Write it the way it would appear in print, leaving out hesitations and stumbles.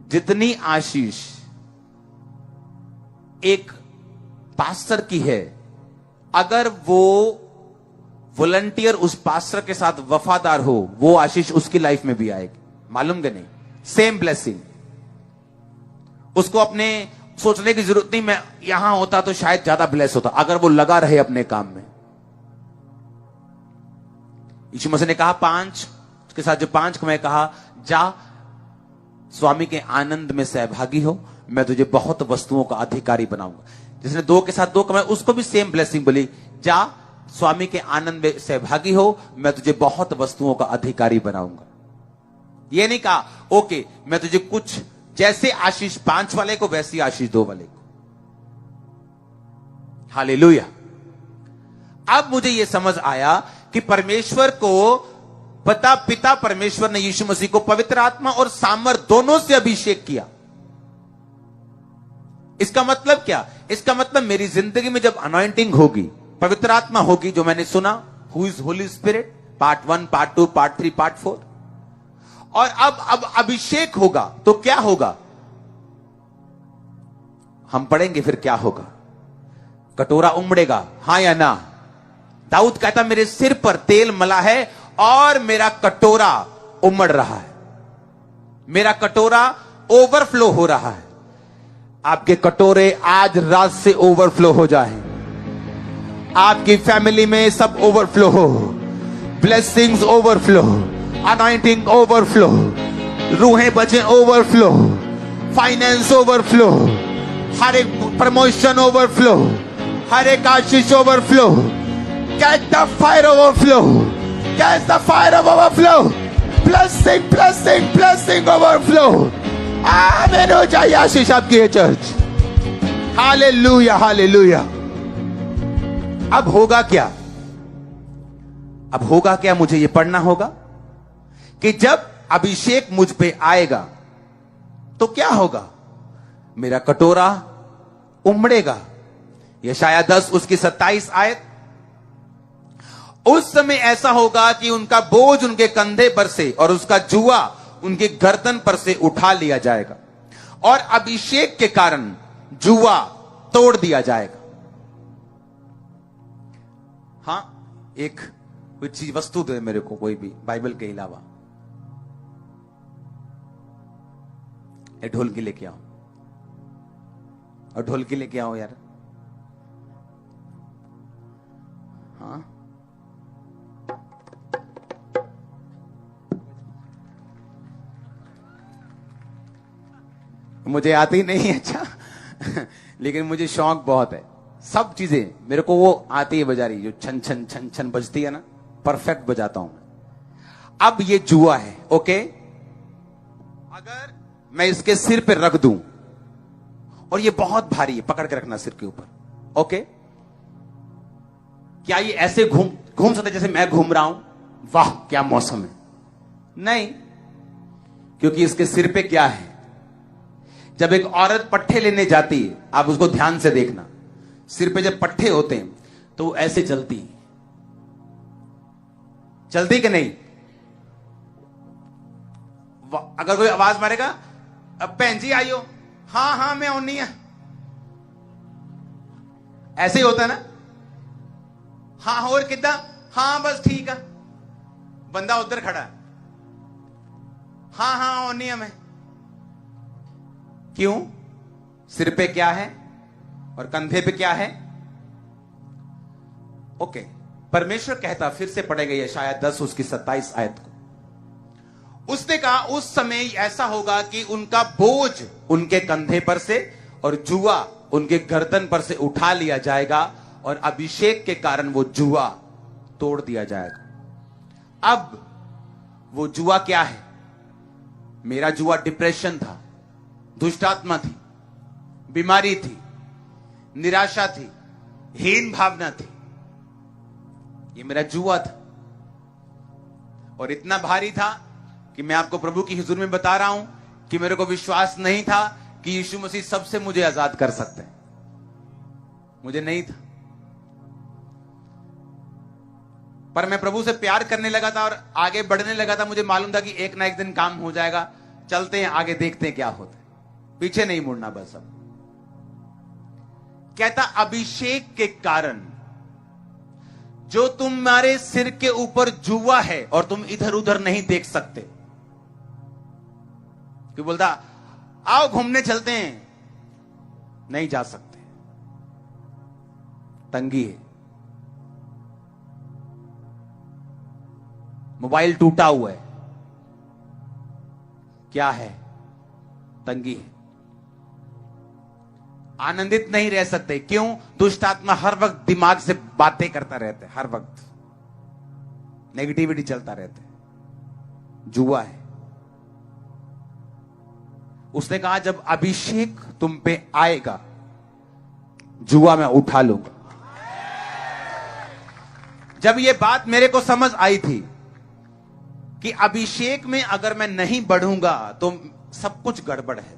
जितनी आशीष एक पास्टर की है, अगर वो वॉलंटियर उस पास्टर के साथ वफादार हो, वो आशीष उसकी लाइफ में भी आएगी। मालूम कि नहीं? Same blessing. उसको अपने सोचने की जरूरत नहीं, मैं यहां होता तो शायद ज्यादा ब्लेस होता, अगर वो लगा रहे अपने काम में। यीशु मसीह ने कहा 5 के साथ जो 5 को मैं कहा, जा स्वामी के आनंद में सहभागी हो, मैं तुझे बहुत वस्तुओं का अधिकारी बनाऊंगा। जिसने 2 के साथ 2 कमाए, उसको भी सेम ब्लेसिंग बोली, जा स्वामी के आनंद में सहभागी हो, मैं तुझे बहुत वस्तुओं का अधिकारी बनाऊंगा। ये नहीं कहा ओके मैं तुझे कुछ जैसे आशीष 5 वाले को वैसी आशीष 2 वाले को। हालेलुया। अब मुझे यह समझ आया कि परमेश्वर को पिता परमेश्वर ने यीशु मसीह को पवित्र आत्मा और सामर्थ दोनों से अभिषेक किया। इसका मतलब क्या? इसका मतलब मेरी जिंदगी में जब अनॉइंटिंग होगी, पवित्र आत्मा होगी, जो मैंने सुना, who is Holi spirit, part 1, part 2, part 3, part 4, और अब अभिषेक होगा तो क्या होगा? हम पढ़ेंगे फिर क्या होगा। कटोरा उमड़ेगा, हां या ना? दाऊद कहता मेरे सिर पर तेल मला है और मेरा कटोरा उमड़ रहा है, मेरा कटोरा ओवरफ्लो हो रहा है। आपके कटोरे आज रात से ओवरफ्लो हो जाए, आपकी फैमिली में सब ओवरफ्लो हो, ब्लेसिंग्स ओवरफ्लो, अनॉइंटिंग ओवरफ्लो, रूहें बचे ओवरफ्लो, फाइनेंस ओवरफ्लो, हर एक प्रमोशन ओवरफ्लो, हर एक आशीष overflow. Catch the fire overflow. Catch the fire of overflow. Blessing, blessing, blessing overflow. आमीन हो जाए आशीष आपकी है चर्च। Hallelujah, hallelujah. अब होगा क्या? अब होगा क्या? मुझे यह पढ़ना होगा कि जब अभिषेक मुझ पे आएगा तो क्या होगा? मेरा कटोरा उमड़ेगा। यशायाह 10 उसकी 27 आयत। उस समय ऐसा होगा कि उनका बोझ उनके कंधे पर से और उसका जुआ उनके गर्दन पर से उठा लिया जाएगा, और अभिषेक के कारण जुआ तोड़ दिया जाएगा। हां, एक कोई चीज वस्तु दे मेरे को, कोई भी बाइबल के अलावा। एक ढोलकी लेके आओ, और ढोलकी लेके आओ यार। हाँ, मुझे आती नहीं है, अच्छा लेकिन मुझे शौक बहुत है। सब चीजें मेरे को वो आती है बजारी, जो छन छन छन छन बजती है ना, परफेक्ट बजाता हूं मैं। अब ये जुआ है, ओके? अगर मैं इसके सिर पे रख दूं, और ये बहुत भारी है, पकड़ के रखना सिर के ऊपर, ओके? क्या ये ऐसे घूम सकते जैसे मैं घूम रहा हूं? वाह क्या मौसम है। नहीं, क्योंकि इसके सिर पे क्या है? जब एक औरत पट्टे लेने जाती है, आप उसको ध्यान से देखना, सिर पे जब पट्टे होते हैं तो वो ऐसे चलती कि नहीं? अगर कोई आवाज मारेगा, अब भैन जी आइयो, हाँ हाँ मैं आनी है, ऐसे ही होता है ना? हाँ और किदा? हाँ बस ठीक है। बंदा उधर खड़ा है, हाँ हाँ आनी है मैं। क्यों? सिर पे क्या है और कंधे पे क्या है? ओके, परमेश्वर कहता, फिर से पढ़ेगा यशायाह 10 उसकी 27 आयत को। उसने कहा उस समय ऐसा होगा कि उनका बोझ उनके कंधे पर से और जुआ उनके गर्दन पर से उठा लिया जाएगा, और अभिषेक के कारण वो जुआ तोड़ दिया जाएगा। अब वो जुआ क्या है? मेरा जुआ डिप्रेशन था, दुष्टात्मा थी, बीमारी थी, निराशा थी, हीन भावना थी। ये मेरा जुआ था, और इतना भारी था कि मैं आपको प्रभु की हुजूर में बता रहा हूं कि मेरे को विश्वास नहीं था कि यीशु मसीह सबसे मुझे आजाद कर सकते हैं। मुझे नहीं था, पर मैं प्रभु से प्यार करने लगा था और आगे बढ़ने लगा था। मुझे मालूम था कि एक ना एक दिन काम हो जाएगा, चलते हैं आगे, देखते हैं क्या होता है, पीछे नहीं मुड़ना बस। अब कहता अभिषेक के कारण जो तुम्हारे सिर के ऊपर जुआ है और तुम इधर उधर नहीं देख सकते, कि बोलता आओ घूमने चलते हैं, नहीं जा सकते, तंगी है। मोबाइल टूटा हुआ है, क्या है, तंगी है। आनंदित नहीं रह सकते, क्यों? दुष्ट आत्मा हर वक्त दिमाग से बातें करता रहता है, हर वक्त नेगेटिविटी चलता रहता है, जुआ है। उसने कहा जब अभिषेक तुम पे आएगा, जुआ मैं उठा लूंगा। जब यह बात मेरे को समझ आई थी कि अभिषेक में अगर मैं नहीं बढ़ूंगा तो सब कुछ गड़बड़ है,